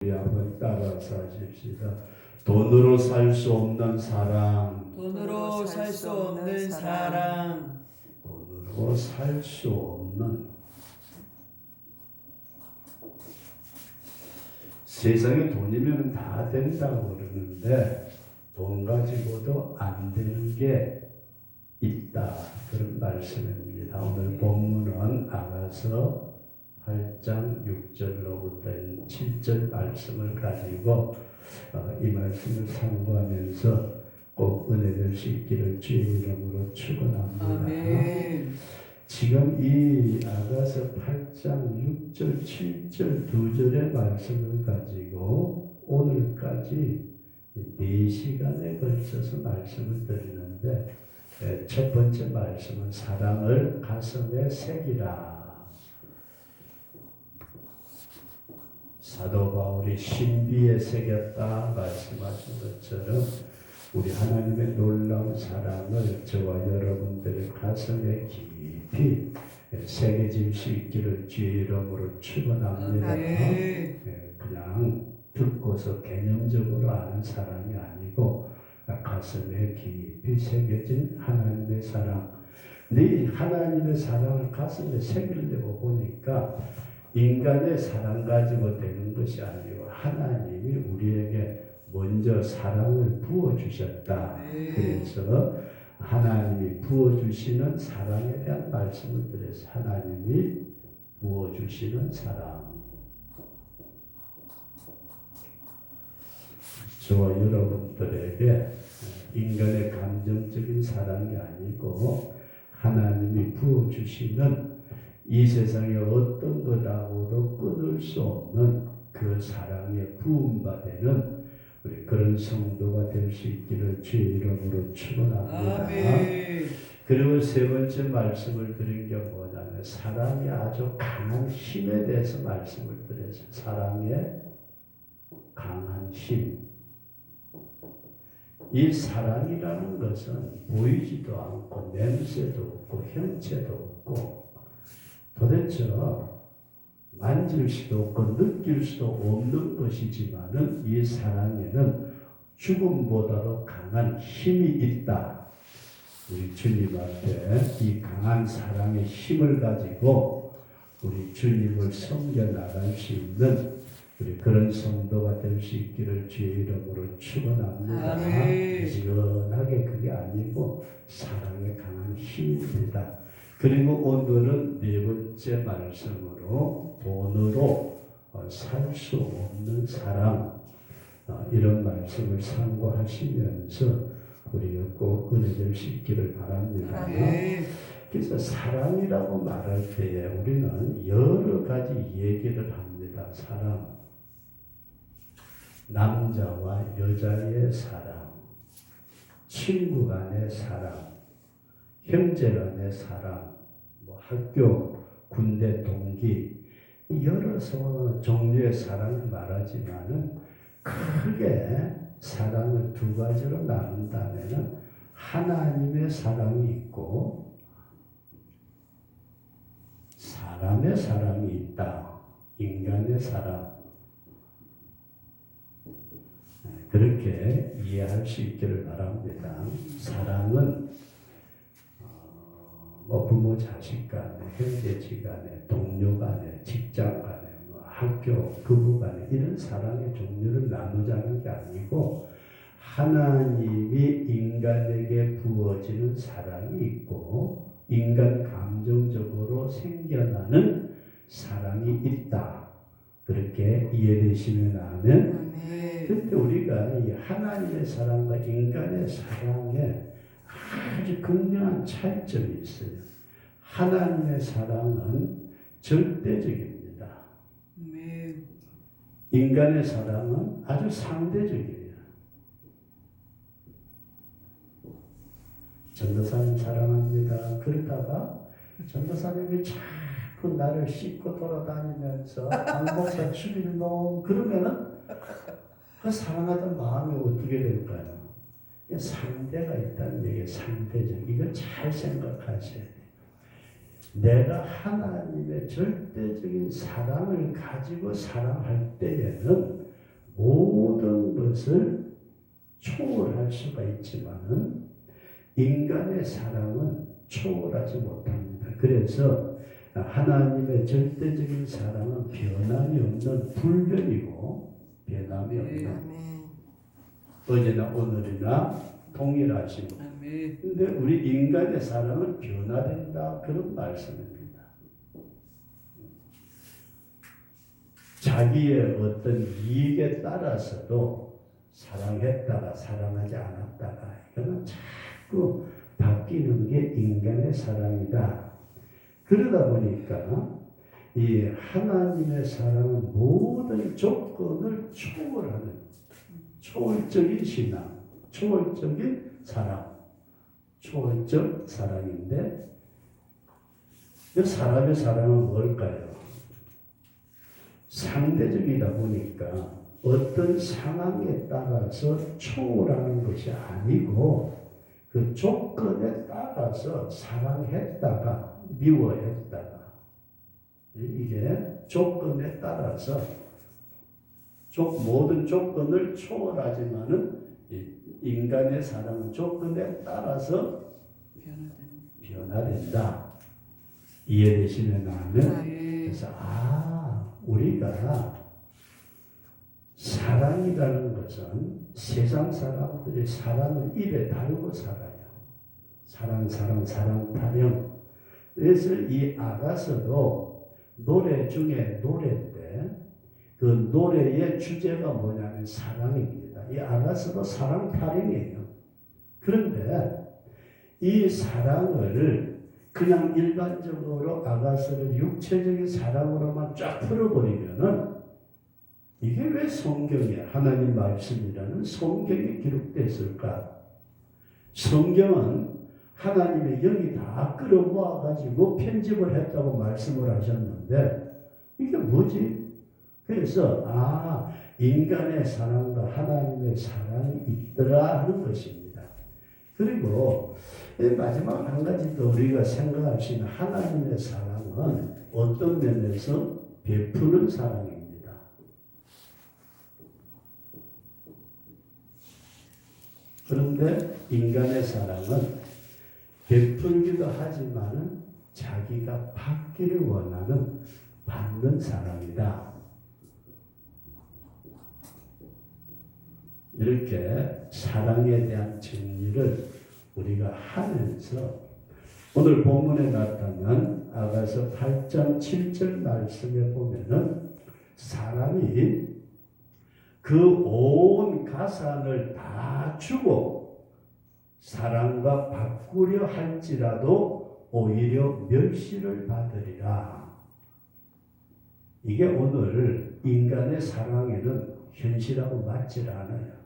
우리 한번 따라서 하십시다. 돈으로 살 수 없는 사랑. 돈으로 살 수 없는 사랑. 돈으로 살 수 없는. 세상에 돈이면 다 된다고 그러는데 돈 가지고도 안 되는 게 있다. 그런 말씀입니다. 오늘 본문은 아가서 8장 6절로부터 7절 말씀을 가지고 이 말씀을 상고하면서 꼭 은혜될 수 있기를 주의 이름으로 축원합니다. 아멘. 지금 이 아가서 8장 6절, 7절 두 절의 말씀을 가지고 오늘까지 4시간에 걸쳐서 말씀을 드리는데 첫 번째 말씀은 사랑을 가슴에 새기라. 사도 바울이 신비에 새겼다 말씀하신 것처럼 우리 하나님의 놀라운 사랑을 저와 여러분들의 가슴에 깊이 새겨질 수 있기를 주의 이름으로 축원합니다. 그냥 듣고서 개념적으로 아는 사랑이 아니고 가슴에 깊이 새겨진 하나님의 사랑. 네 하나님의 사랑을 가슴에 새기려고 보니까 인간의 사랑 가지고 되는 것이 아니고 하나님이 우리에게 먼저 사랑을 부어주셨다. 그래서 하나님이 부어주시는 사랑에 대한 말씀을 드려서 하나님이 부어주시는 사랑. 저와 여러분들에게 인간의 감정적인 사랑이 아니고 하나님이 부어주시는 이 세상에 어떤 것하고도 끊을 수 없는 그 사랑에 부음받는 우리 그런 성도가 될 수 있기를 주의 이름으로 축원합니다. 그리고 세 번째 말씀을 드린 게 뭐냐면 사랑의 아주 강한 힘에 대해서 말씀을 드려서 사랑의 강한 힘. 이 사랑이라는 것은 보이지도 않고 냄새도 없고 형체도 없고 도대체 만질 수도 없고 느낄 수도 없는 것이지만은 이 사랑에는 죽음보다도 강한 힘이 있다. 우리 주님 앞에 이 강한 사랑의 힘을 가지고 우리 주님을 섬겨 나갈 수 있는 우리 그런 성도가 될 수 있기를 주의 이름으로 축원합니다. 지연하게 그게 아니고 사랑의 강한 힘입니다. 그리고 오늘은 네 번째 말씀으로 돈으로 살 수 없는 사랑 이런 말씀을 상고하시면서 우리가 꼭 은혜될 수 있기를 바랍니다. 그래서 사랑이라고 말할 때에 우리는 여러 가지 얘기를 합니다. 사랑, 남자와 여자의 사랑, 친구 간의 사랑, 형제 간의 사랑, 학교, 군대 동기 여러 종류의 사랑을 말하지만은 크게 사랑을 두 가지로 나눈다면은 하나님의 사랑이 있고 사람의 사랑이 있다. 인간의 사랑. 그렇게 이해할 수 있기를 바랍니다. 사랑은 부모 자식 간에, 형제지 간에, 동료 간에, 직장 간에, 학교, 부부 간에 이런 사랑의 종류를 나누자는 게 아니고 하나님이 인간에게 부어지는 사랑이 있고 인간 감정적으로 생겨나는 사랑이 있다. 그렇게 이해되시면 하면 그때 우리가 이 하나님의 사랑과 인간의 사랑에 아주 극명한 차이점이 있어요. 하나님의 사랑은 절대적입니다. 인간의 사랑은 아주 상대적이에요. 전도사님 사랑합니다. 그러다가 전도사님이 자꾸 나를 씻고 돌아다니면서 안목사 주기를 놓으면 그러면은 그 사랑하던 마음이 어떻게 될까요? 상대가 있다는 얘기예요. 상대적. 이거 잘 생각하셔야 돼요. 내가 하나님의 절대적인 사랑을 가지고 사랑할 때에는 모든 것을 초월할 수가 있지만은 인간의 사랑은 초월하지 못합니다. 그래서 하나님의 절대적인 사랑은 변함이 없는 불변이고 변함이 없는 아멘. 어제나 오늘이나 동일하시고 아멘. 근데 우리 인간의 사랑은 변화된다 그런 말씀입니다. 자기의 어떤 이익에 따라서도 사랑했다가 사랑하지 않았다가 이거는 자꾸 바뀌는 게 인간의 사랑이다. 그러다 보니까 이 하나님의 사랑은 모든 조건을 초월하는 초월적인 신앙, 초월적인 사랑, 초월적 사랑인데 이 사람의 사랑은 뭘까요? 상대적이다 보니까 어떤 상황에 따라서 초월하는 것이 아니고 그 조건에 따라서 사랑했다가 미워했다가 이게 조건에 따라서 모든 조건을 초월하지만은 인간의 사랑은 조건에 따라서 변화된다. 이해되시면 하면 그래서 우리가 사랑이라는 것은 세상 사람들이 사랑을 입에 달고 살아요. 사랑 타령. 그래서 이 아가서도 노래 중에 노래인데 그 노래의 주제가 뭐냐면 사랑입니다. 이 아가서도 사랑 타령이에요. 그런데 이 사랑을 그냥 일반적으로 아가서를 육체적인 사랑으로만 쫙 풀어버리면은 이게 왜 성경에 하나님 말씀이라는 성경에 기록됐을까? 성경은 하나님의 영이 다 끌어모아가지고 편집을 했다고 말씀을 하셨는데 이게 뭐지? 그래서 인간의 사랑과 하나님의 사랑이 있더라 하는 것입니다. 그리고 마지막 한 가지 더 우리가 생각할 수 있는 하나님의 사랑은 어떤 면에서 베푸는 사랑입니다. 그런데 인간의 사랑은 베풀기도 하지만은 자기가 받기를 원하는 받는 사랑이다. 이렇게 사랑에 대한 정리를 우리가 하면서 오늘 본문에 나타난 아가서 8장 7절 말씀에 보면은 사람이 그 온 가산을 다 주고 사랑과 바꾸려 할지라도 오히려 멸시를 받으리라. 이게 오늘 인간의 사랑에는 현실하고 맞질 않아요.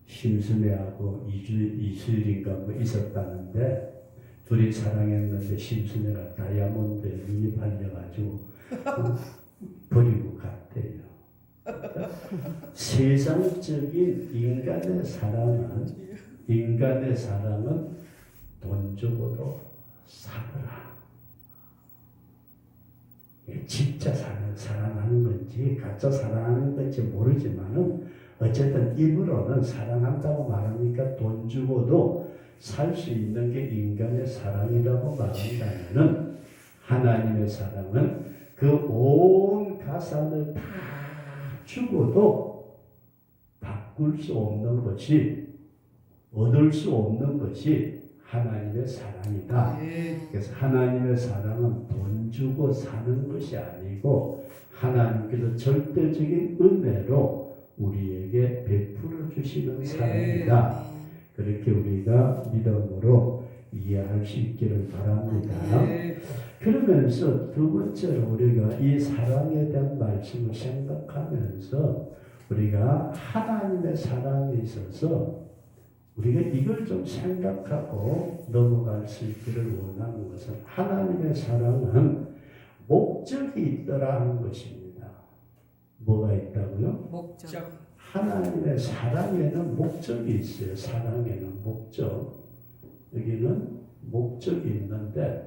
심순애하고 이수일인가 뭐 있었다는데 둘이 사랑했는데 심순애가 다이아몬드에 눈이 발려가지고 버리고 갔대요. 세상적인 인간의 사랑은 돈 주고도 사더라. 진짜 사랑하는 건지 가짜 사랑하는 건지 모르지만은 어쨌든 입으로는 사랑한다고 말하니까 돈 주고도 살 수 있는 게 인간의 사랑이라고 말한다면은 하나님의 사랑은 그 온 가산을 다 주고도 바꿀 수 없는 것이 얻을 수 없는 것이 하나님의 사랑이다. 그래서 하나님의 사랑은 돈 주고 사는 것이 아니고 하나님께서 절대적인 은혜로 우리에게 베풀어 주시는 사랑이다. 그렇게 우리가 믿음으로 이해할 수 있기를 바랍니다. 그러면서 두 번째로 우리가 이 사랑에 대한 말씀을 생각하면서 우리가 하나님의 사랑에 있어서 우리가 이걸 좀 생각하고 넘어갈 수 있기를 원하는 것은 하나님의 사랑은 목적이 있더라 하는 것입니다. 뭐가 있다고요? 목적. 하나님의 사랑에는 목적이 있어요. 사랑에는 목적. 여기는 목적이 있는데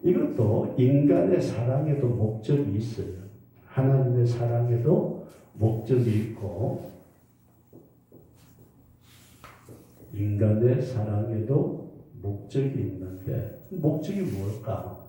이것도 인간의 사랑에도 목적이 있어요. 하나님의 사랑에도 목적이 있고 인간의 사랑에도 목적이 있는데 목적이 뭘까?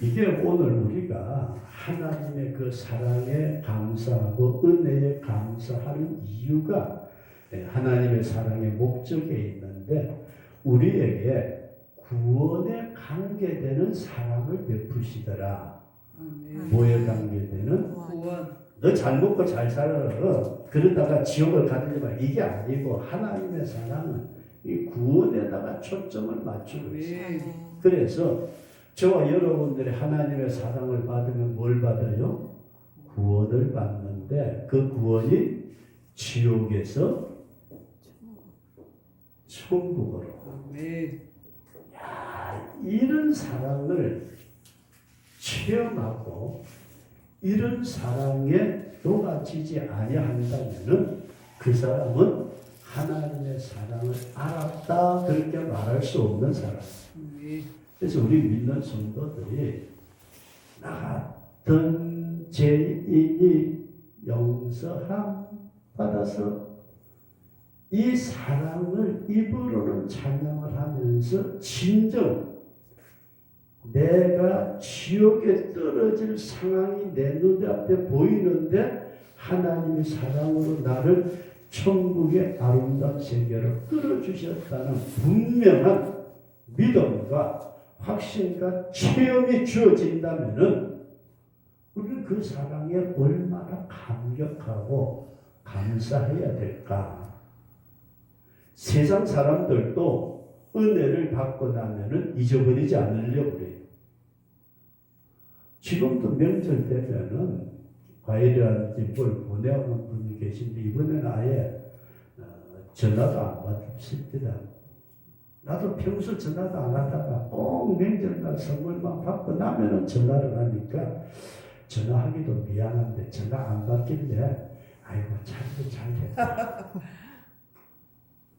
이게 오늘 우리가 하나님의 그 사랑에 감사하고 은혜에 감사하는 이유가 하나님의 사랑의 목적에 있는데 우리에게 구원에 관계되는 사랑을 베푸시더라. 아멘. 뭐에 관계되는? 구원. 너 잘 먹고 잘 살아. 그러다가 지옥을 가려면 이게 아니고 하나님의 사랑은 이 구원에다가 초점을 맞추고 있어요. 아멘. 그래서 저와 여러분들이 하나님의 사랑을 받으면 뭘 받아요? 구원을 받는데 그 구원이 지옥에서 천국으로. 아멘. 이런 사랑을 체험하고 이런 사랑에 녹아지지 아니한다면은 그 사람은 하나님의 사랑을 알았다 그렇게 말할 수 없는 사람. 아멘. 그래서 우리 믿는 성도들이 나 같은 죄인이 용서함 받아서 이 사랑을 입으로는 찬양을 하면서 진정 내가 지옥에 떨어질 상황이 내 눈앞에 보이는데 하나님의 사랑으로 나를 천국의 아름다운 세계로 끌어주셨다는 분명한 믿음과 확신과 체험이 주어진다면은 우리는 그 사랑에 얼마나 감격하고 감사해야 될까? 세상 사람들도 은혜를 받고 나면은 잊어버리지 않으려고 그래요. 지금도 명절 되면은 과일이라든지 뭘 보내오는 분이 계신데 이번에는 아예 전화도 안 받습니다. 나도 평소 전화도 안 하다가 꼭 명절날 선물만 받고 나면은 전화를 하니까 전화하기도 미안한데 전화 안 받길래 아이고 참도 잘 됐다.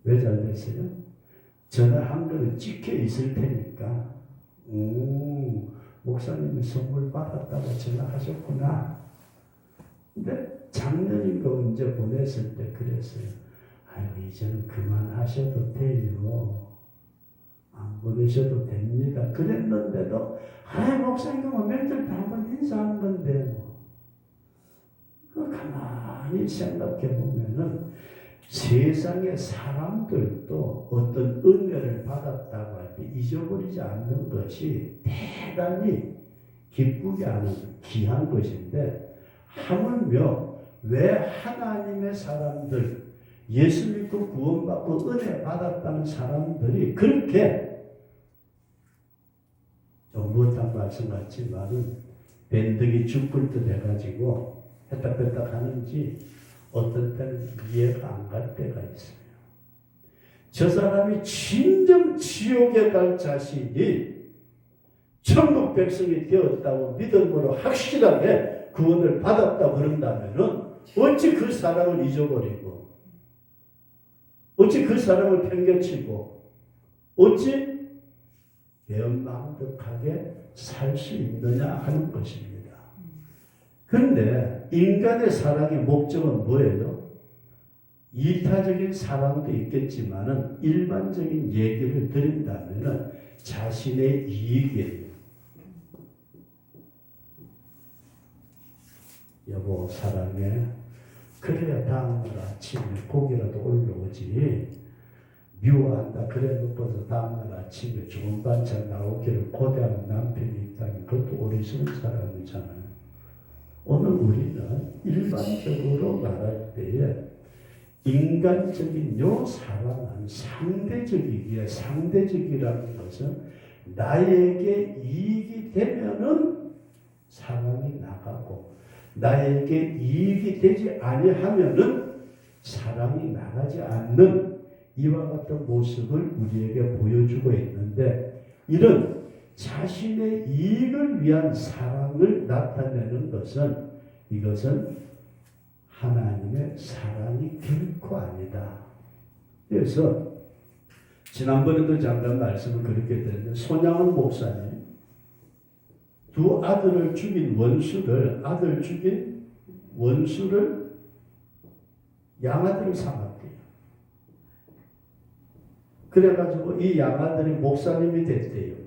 왜 잘 됐어요? 전화한 거는 찍혀 있을 테니까 목사님이 선물 받았다고 전화하셨구나. 근데 작년인가 언제 보냈을 때 그랬어요. 아이고 이제는 그만하셔도 돼요. 안 보내셔도 됩니다. 그랬는데도 아이 목사님 명절 때 한번 인사하는 건데 뭐. 그 가만히 생각해 보면은 세상의 사람들도 어떤 은혜를 받았다고 할 때 잊어버리지 않는 것이 대단히 기쁘게 하는 귀한 것인데 하물며 왜 하나님의 사람들 예수 믿고 구원받고 은혜 받았다는 사람들이 그렇게 좀 못한 말씀 같지만은 밴드기 죽을 듯 해가지고 했다뺐다 하는지 어떤 때는 이해가 안 갈 때가 있어요. 저 사람이 진정 지옥에 갈 자신이 천국 백성이 되었다고 믿음으로 확실하게 구원을 받았다고 그런다면은 어찌 그 사람을 잊어버리고 어찌 그 사람을 편견치고 어찌 배은망덕하게 살 수 있느냐 하는 것입니다. 그런데 인간의 사랑의 목적은 뭐예요? 이타적인 사랑도 있겠지만은 일반적인 얘기를 드린다면은 자신의 이익이에요. 여보 사랑해. 그래야 다음날 아침에 고기라도 올라오지. 미워한다 그래 놓고서 다음날 아침에 좋은 반찬 나오기를 고대하는 남편이 있다면 그것도 어리석은 사람이잖아요. 오늘 우리는 일반적으로 말할 때에 인간적인 요 사랑은 상대적이기에 상대적이라는 것은 나에게 이익이 되면은 사랑이 나가고 나에게 이익이 되지 아니하면은 사랑이 나가지 않는 이와 같은 모습을 우리에게 보여주고 있는데 이런 자신의 이익을 위한 사랑을 나타내는 것은 이것은 하나님의 사랑이 결코 아니다. 그래서 지난번에도 잠깐 말씀을 그렇게 드렸는데 손양원 목사님 두 아들을 죽인 원수를 아들 죽인 원수를 양아들을 삼았대요. 그래가지고 이 양아들이 목사님이 됐대요.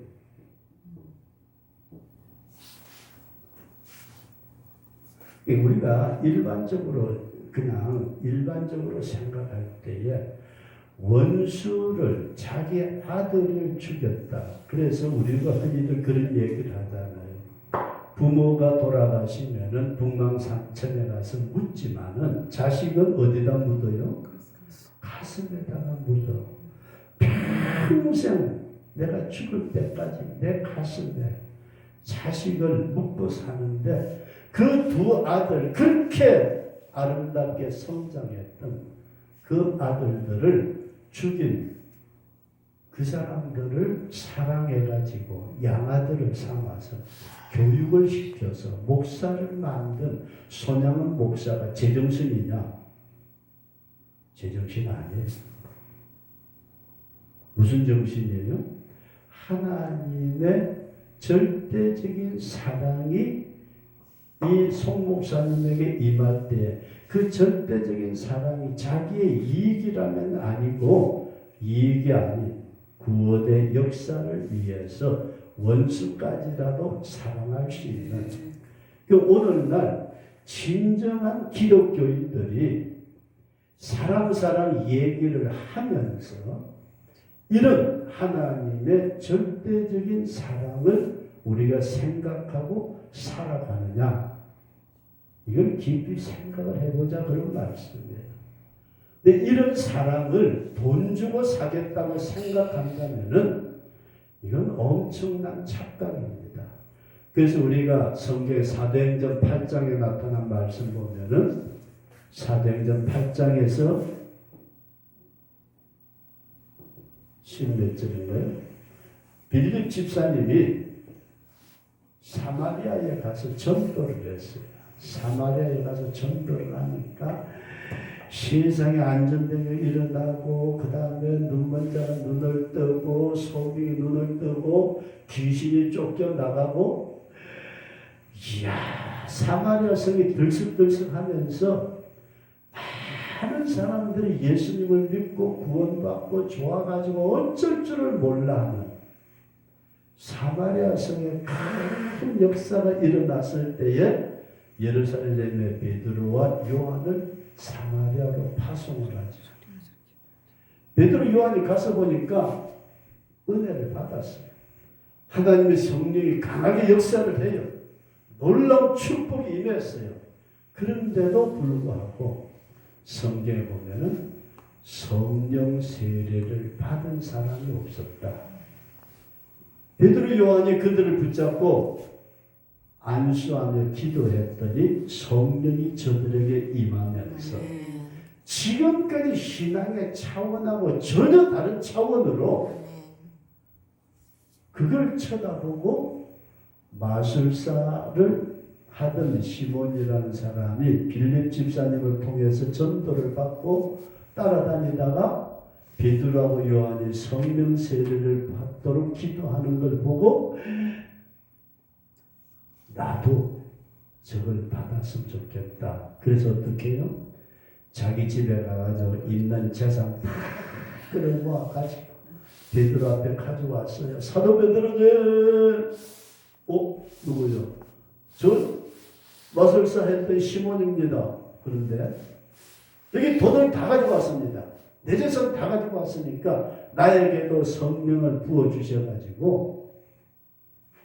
우리가 일반적으로 생각할 때에 원수를 자기 아들을 죽였다. 그래서 우리가 흔히들 그런 얘기를 하잖아요. 부모가 돌아가시면은 북망산천에 가서 묻지만은 자식은 어디다 묻어요? 가슴에다가 묻어. 평생 내가 죽을 때까지 내 가슴에 자식을 묻고 사는데 그 두 아들, 그렇게 아름답게 성장했던 그 아들들을 죽인 그 사람들을 사랑해가지고 양아들을 삼아서 교육을 시켜서 목사를 만든 손양은 목사가 제정신이냐? 제정신 아니에요. 무슨 정신이에요? 하나님의 절대적인 사랑이 이 송 목사님에게 임할 때 그 절대적인 사랑이 자기의 이익이라면 아니고 이익이 아닌 구원의 역사를 위해서 원수까지라도 사랑할 수 있는 그 오늘날 진정한 기독교인들이 사랑 얘기를 하면서 이런 하나님의 절대적인 사랑을 우리가 생각하고 살아가느냐, 이걸 깊이 생각을 해보자 그런 말씀이에요. 근데 이런 사랑을 돈 주고 사겠다고 생각한다면은 이건 엄청난 착각입니다. 그래서 우리가 성경 사도행전 8장에 나타난 말씀 보면은 사도행전 8장에서 10몇 절인가요? 빌립 집사님이 사마리아에 가서 전도를 했어요. 사마리아에 가서 전도를 하니까 세상에 안전병이 일어나고 그 다음에 눈먼 자가 눈을 뜨고 소경이 눈을 뜨고 귀신이 쫓겨나가고 이야 사마리아 성이 들썩들썩하면서 많은 사람들이 예수님을 믿고 구원받고 좋아가지고 어쩔 줄을 몰라하는 사마리아 성에 큰 역사가 일어났을 때에 예루살렘의 베드로와 요한을 사마리아로 파송을 하죠. 베드로 요한이 가서 보니까 은혜를 받았어요. 하나님의 성령이 강하게 역사를 해요. 놀라운 축복이 임했어요. 그런데도 불구하고 성경에 보면은 성령 세례를 받은 사람이 없었다. 베드로 요한이 그들을 붙잡고 안수하며 기도했더니 성령이 저들에게 임하면서 지금까지 신앙의 차원하고 전혀 다른 차원으로 그걸 쳐다보고 마술사를 하던 시몬이라는 사람이 빌립 집사님을 통해서 전도를 받고 따라다니다가 베드로하고 요한이 성령 세례를 받도록 기도하는 걸 보고 나도 저걸 받았으면 좋겠다. 그래서 어떻게 해요? 자기 집에 가가지고 있는 재산 다 끌어모아 가지고 베드로 앞에 가져왔어요. 사도 베드로님, 누구요? 저 마술사 했던 시몬입니다. 그런데 여기 돈을 다 가지고 왔습니다. 내 재산 다 가지고 왔으니까 나에게도 성령을 부어주셔가지고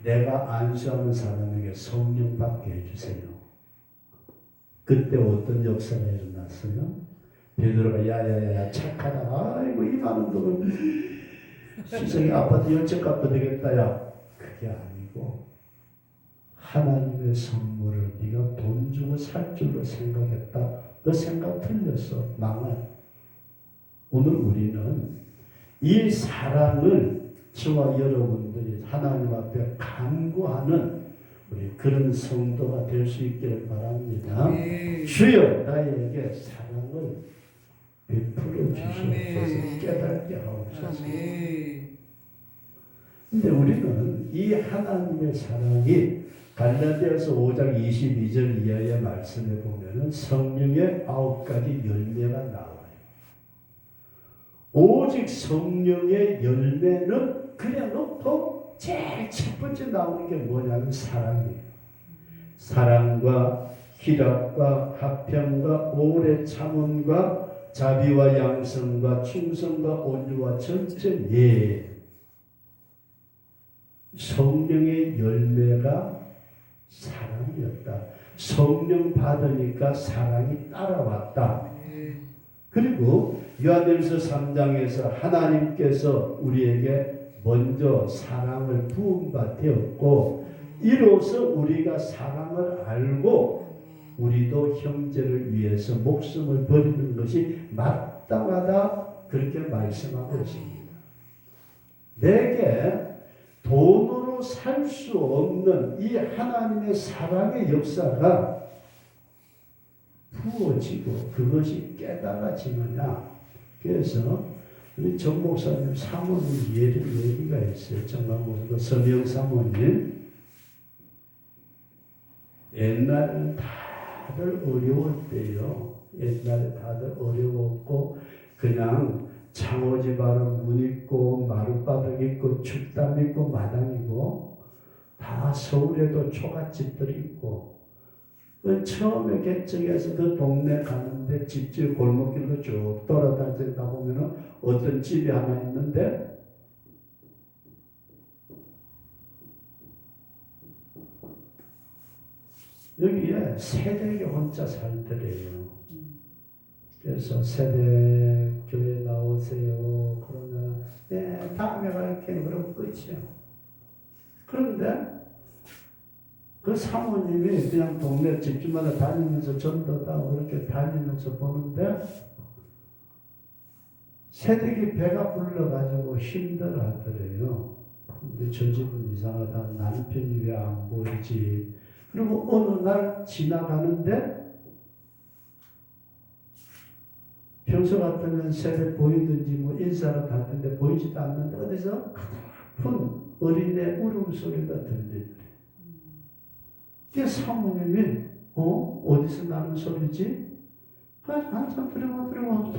내가 안수하는 사람에게 성령 받게 해주세요. 그때 어떤 역사가 일어났어요? 베드로가 야야야 착하다. 아이고 이 많은 돈을 시성이 아파트 10채 갚도 되겠다. 야 그게 아니고 하나님의 선물을 네가 돈 주고 살 줄로 생각했다. 너 생각 틀렸어. 망할. 오늘 우리는 이 사랑을 저와 여러분들이 하나님 앞에 간구하는 우리 그런 성도가 될 수 있기를 바랍니다. 주여 나에게 사랑을 베풀어 주시옵소서. 깨닫게 하옵소서. 근데 우리는 이 하나님의 사랑이 갈라디아서 5장 22절 이하의 말씀에 보면은 성령의 9가지 열매가 나와요. 오직 성령의 열매는 그냥 놓고 제일 첫 번째 나오는 게 뭐냐면 사랑이에요. 사랑과 희락과 화평과 오래 참음과 자비와 양성과 충성과 온유와 전쟁. 성령의 열매가 사랑이었다. 성령 받으니까 사랑이 따라왔다. 그리고 요한일서 3장에서 하나님께서 우리에게 먼저 사랑을 부음바 되었고 이로써 우리가 사랑을 알고 우리도 형제를 위해서 목숨을 버리는 것이 마땅하다 그렇게 말씀하고 있습니다. 내게 돈으로 살 수 없는 이 하나님의 사랑의 역사가 부어지고 그것이 깨달아지느냐. 그래서 우리 정 목사님 사모님 얘기가 있어요. 정강목사도 서명 사모님. 옛날에는 다들 어려울 때요. 옛날에 다들 어려웠고 그냥 창호집 안에 문 있고 마룻바닥 있고 축담 있고 마당이고 다 서울에도 초가집들이 있고 그 처음에 개척해서 그 동네 가는데 집집 골목길로 쭉 돌아다니다 보면은 어떤 집이 하나 있는데 여기에 세대가 혼자 살더래요. 그래서 세대 교회 나오세요. 그러면 네 다음에 갈게. 그럼 끝이에요. 그런데 그 사모님이 그냥 동네 집집마다 다니면서 전도다 그렇게 다니면서 보는데 새댁이 배가 불러가지고 힘들어하더래요. 근데 저 집은 이상하다. 남편이 왜 안 보이지? 그리고 어느 날 지나가는데 평소 같으면 새벽 보이든지 뭐 인사를 갔는데 보이지도 않는데 어디서 큰 어린애 울음소리가 들리더래. 그 사모님이 어디서 나는 소리지? 한참 들어가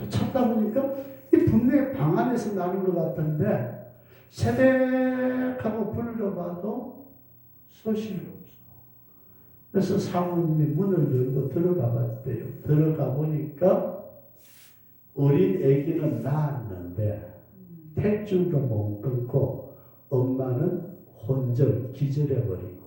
찾다 보니까 이 분명히 방 안에서 나는 것 같은데 새벽하고 불러봐도 소식이 없어. 그래서 사모님이 문을 열고 들어가 봤대요. 들어가 보니까 어린 아기는 낳았는데 탯줄도 못 끊고 엄마는 혼절 기절해버리고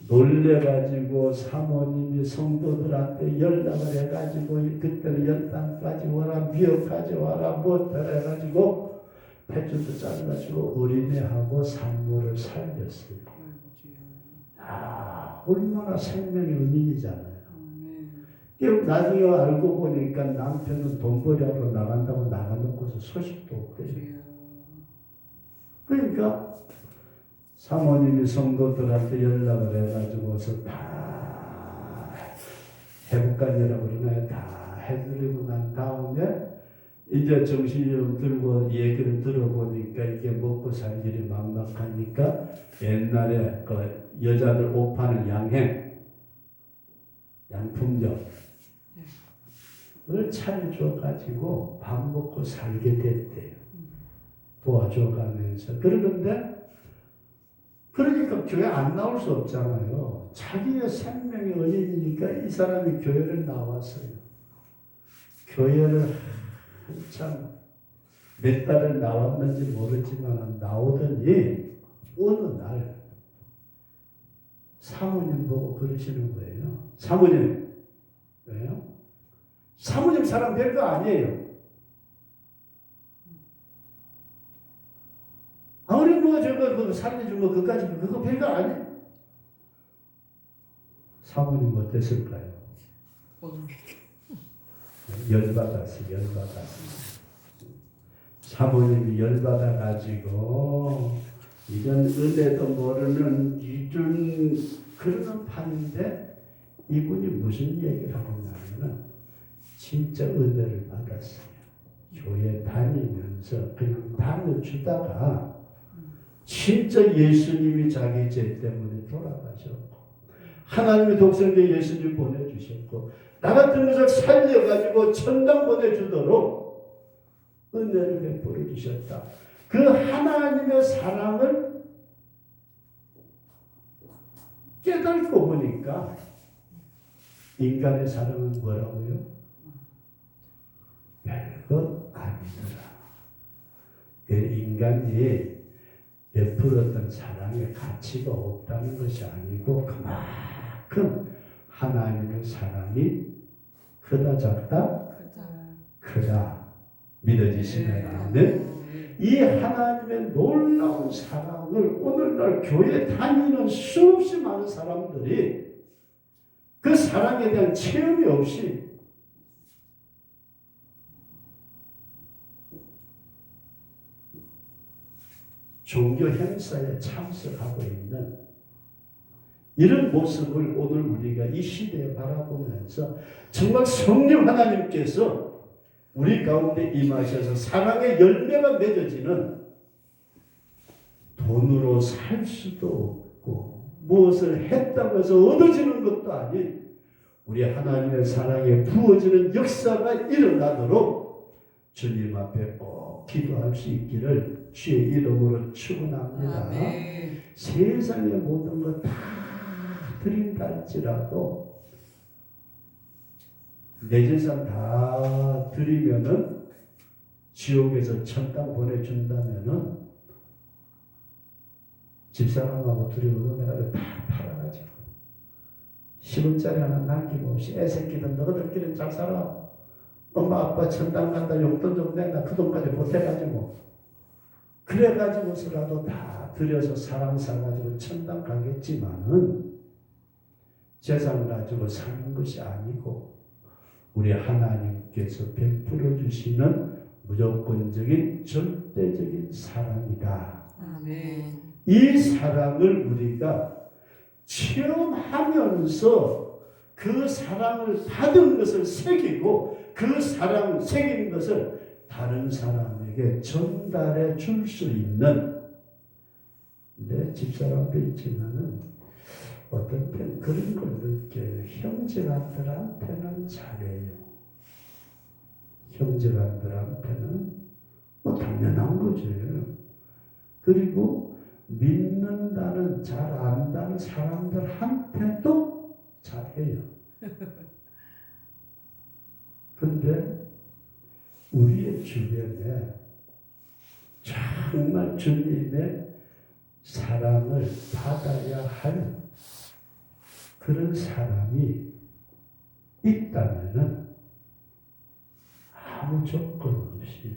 놀래가지고 사모님이 성도들한테 연락을 해가지고 그때는 연탄까지 와라 미역까지 와라 뭐더라 해가지고 탯줄도 잘라가지고 어린애하고 산모를 살렸어요. 아 얼마나 생명의 은인이잖아요. 나중에 알고 보니까 남편은 돈벌이하러 나간다고 나가놓고서 소식도 없대요. 그러니까 사모님이 성도들한테 연락을 해가지고서 다 회복관이라고 그러나요? 다 해드리고 난 다음에 이제 정신이 좀 들고 얘기를 들어보니까 이게 먹고 살 일이 막막하니까 옛날에 그 여자들 옷 파는 양품점 을 차려줘가지고 밥 먹고 살게 됐대요. 도와줘가면서. 그러는데 그러니까 교회 안 나올 수 없잖아요. 자기의 생명의 은인이니까 이 사람이 교회를 나왔어요. 교회를 한참 몇 달을 나왔는지 모르지만 나오더니 어느 날 사모님 보고 그러시는 거예요. 사모님, 왜요? 사모님 사람 별거 아니에요. 아무리 뭐 저거 살려준 거 그까지 그거 별거 아니에요. 사모님 어땠을까요? 열받았어요. 사모님이 열받아가지고 이런 은혜도 모르는 이런 그런 판인데 이분이 무슨 얘기를 하고 나면은 진짜 은혜를 받았어요. 교회 다니면서 그냥 다녀주다가 진짜 예수님이 자기 죄 때문에 돌아가셨고 하나님의 독생자 예수님 보내주셨고 나 같은 것을 살려가지고 천당 보내주도록 은혜를 베풀어 주셨다. 그 하나님의 사랑을 깨닫고 보니까 인간의 사랑은 뭐라고요? 별것 아니더라. 인간이 베풀었던 사랑의 가치가 없다는 것이 아니고 그만큼 하나님의 사랑이 크다 작다? 크다. 믿어지시나요? 아멘? 이 하나님의 놀라운 사랑을 오늘날 교회 다니는 수없이 많은 사람들이 그 사랑에 대한 체험이 없이 종교 행사에 참석하고 있는 이런 모습을 오늘 우리가 이 시대에 바라보면서 정말 성령 하나님께서 우리 가운데 임하셔서 사랑의 열매가 맺어지는 돈으로 살 수도 없고 무엇을 했다고 해서 얻어지는 것도 아닌 우리 하나님의 사랑에 부어지는 역사가 일어나도록 주님 앞에 꼭 기도할 수 있기를 주의 이름으로 축원합니다. 아멘. 세상의 모든 것 다 드린다 할지라도 내 재산 다 드리면은 지옥에서 천당 보내준다면은 집사람하고 둘이 얻어내가지고 다 팔아가지고 10원짜리 하나 남김없이 애새끼들 너희들끼리는 잘 살아. 엄마 아빠 천당 간다 용돈 좀 내놔 그 돈까지 보태가지고 그래가지고서라도 다 들여서 사랑 사가지고 천당 가겠지만은 재산 가지고 사는 것이 아니고 우리 하나님께서 베풀어 주시는 무조건적인 절대적인 사랑이다. 아멘. 이 사랑을 우리가 체험하면서 그 사랑을 받은 것을 새기고 그 사랑 새긴 것을 다른 사람에게 전달해 줄 수 있는 내 집사람도 있지만은 어떤 때는 그런 걸 느껴요. 형제간들한테는 잘해요. 형제간들한테는 뭐 당연한 거죠. 그리고 믿는다는 잘 안다는 사람들한테도 잘해요. 근데 우리의 주변에 정말 주님의 사랑을 받아야 할 그런 사람이 있다면은 아무 조건 없이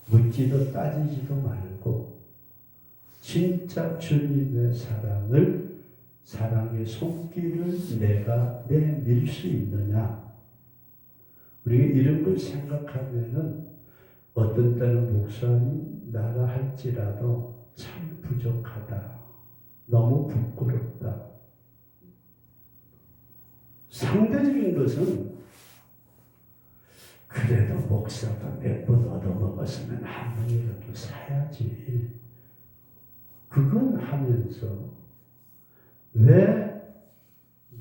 묻지도 따지지도 말고 진짜 주님의 사랑을 사랑의 손길을 내가 내밀 수 있느냐. 우리가 이런 걸 생각하면은 어떤 때는 목사님 나라 할지라도 참 부족하다. 너무 부끄럽다. 상대적인 것은 그래도 목사가 몇 번 얻어먹었으면 한 번이라도 사야지. 그건 하면서 왜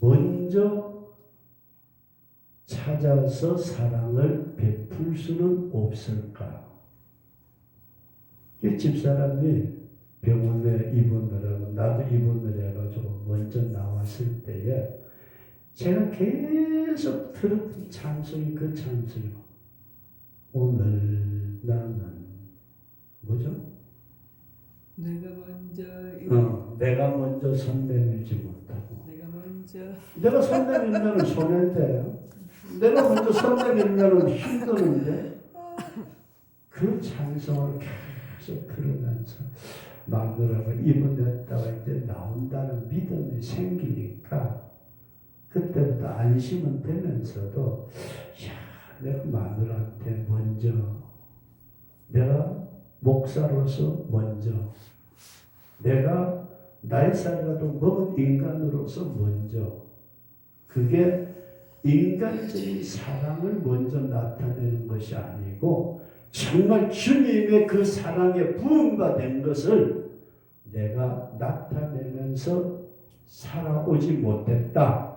먼저 찾아서 사랑을 베풀 수는 없을까? 집사람이 병원에 입원을 나도 입원을 해가지고 먼저 나왔을 때에 제가 계속 들었던 찬송이 그 찬송이 오늘 나는 뭐죠? 내가 먼저 손 내밀지 못하고 내가 손 내밀면 손해인데 내가 먼저 손 내밀면 힘드는데 그 찬송을 계속 들으면서 마누라가 입원했다가 이제 나온다는 믿음이 생기니까 그때부터 안심은 되면서도 내가 마누라한테 먼저 내가 목사로서 먼저 내가 나이 살이라도 먹은 인간으로서 먼저 그게 인간적인 사랑을 먼저 나타내는 것이 아니고 정말 주님의 그 사랑에 부음가 된 것을 내가 나타내면서 살아오지 못했다.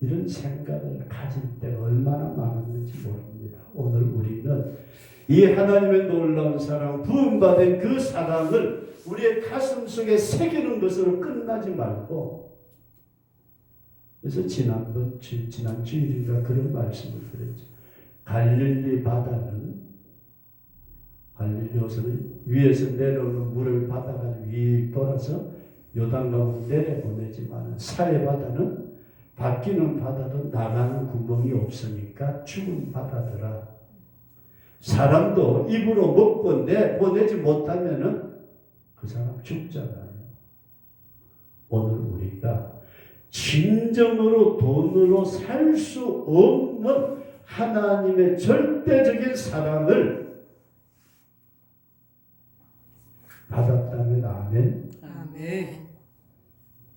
이런 생각을 가질 때가 얼마나 많았는지 모릅니다. 오늘 우리는 이 하나님의 놀라운 사랑, 부음받은 그 사랑을 우리의 가슴 속에 새기는 것으로 끝나지 말고, 그래서 지난 주일인가 그런 말씀을 드렸죠. 갈릴리 바다는, 갈릴리호수는 위에서 내려오는 물을 받아가지고 위 돌아서 요단강으로 내려보내지만 사해 바다는 바뀌는 바다도 나가는 구멍이 없으니까 죽은 바다더라. 사람도 입으로 먹고 내보내지 못하면은 그 사람 죽잖아요. 오늘 우리가 진정으로 돈으로 살 수 없는 하나님의 절대적인 사랑을 받았다면 아멘. 아멘.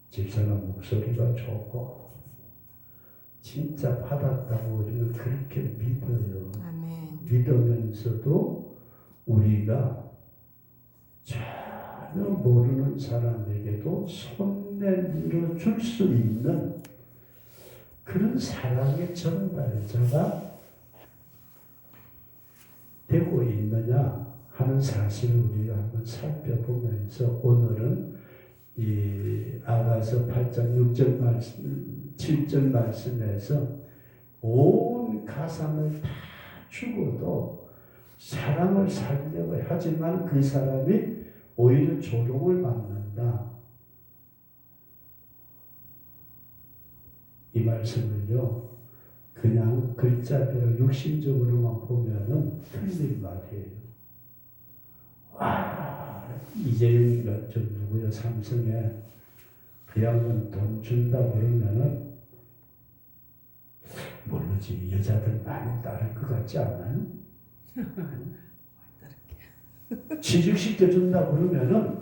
집사람 목소리가 좋고 진짜 받았다고 우리는 그렇게 믿어요. 아멘. 믿으면서도 우리가 전혀 모르는 사람에게도 손 내밀어 줄 수 있는 그런 사랑의 전달자가 되고 있느냐 하는 사실을 우리가 한번 살펴보면서 오늘은 이 아가서 8장 6절 말씀, 7절 말씀에서 온 가상을 다 죽어도 사랑을 살려고 하지만 그 사람이 오히려 조롱을 받는다. 이 말씀을요, 그냥 글자대로 육신적으로만 보면은 틀린 말이에요. 와, 이재용이가 저 누구야, 삼성에 그 양반 돈 준다 그러면은 모르지, 여자들 많이 따를 것 같지 않아요? 취직시켜준다 그러면은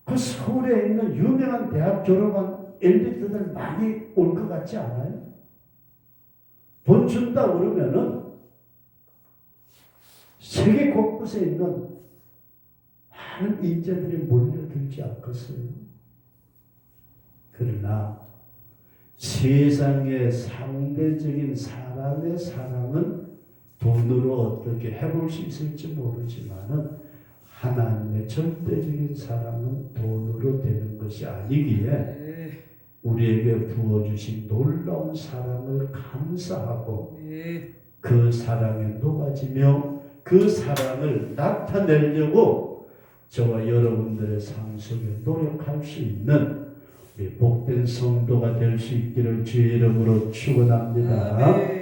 그 서울에 있는 유명한 대학 졸업한 엘리트들 많이 올 것 같지 않아요? 돈 준다 그러면은 세계 곳곳에 있는 많은 인재들이 몰려들지 않겠어요? 그러나 세상의 상대적인 사람의 사랑은 돈으로 어떻게 해볼 수 있을지 모르지만은 하나님의 절대적인 사랑은 돈으로 되는 것이 아니기에 네. 우리에게 부어주신 놀라운 사랑을 감사하고 네. 그 사랑에 녹아지며 그 사랑을 나타내려고 저와 여러분들의 삶 속에 노력할 수 있는 우리 복된 성도가 될 수 있기를 주의 이름으로 축원합니다. 아멘.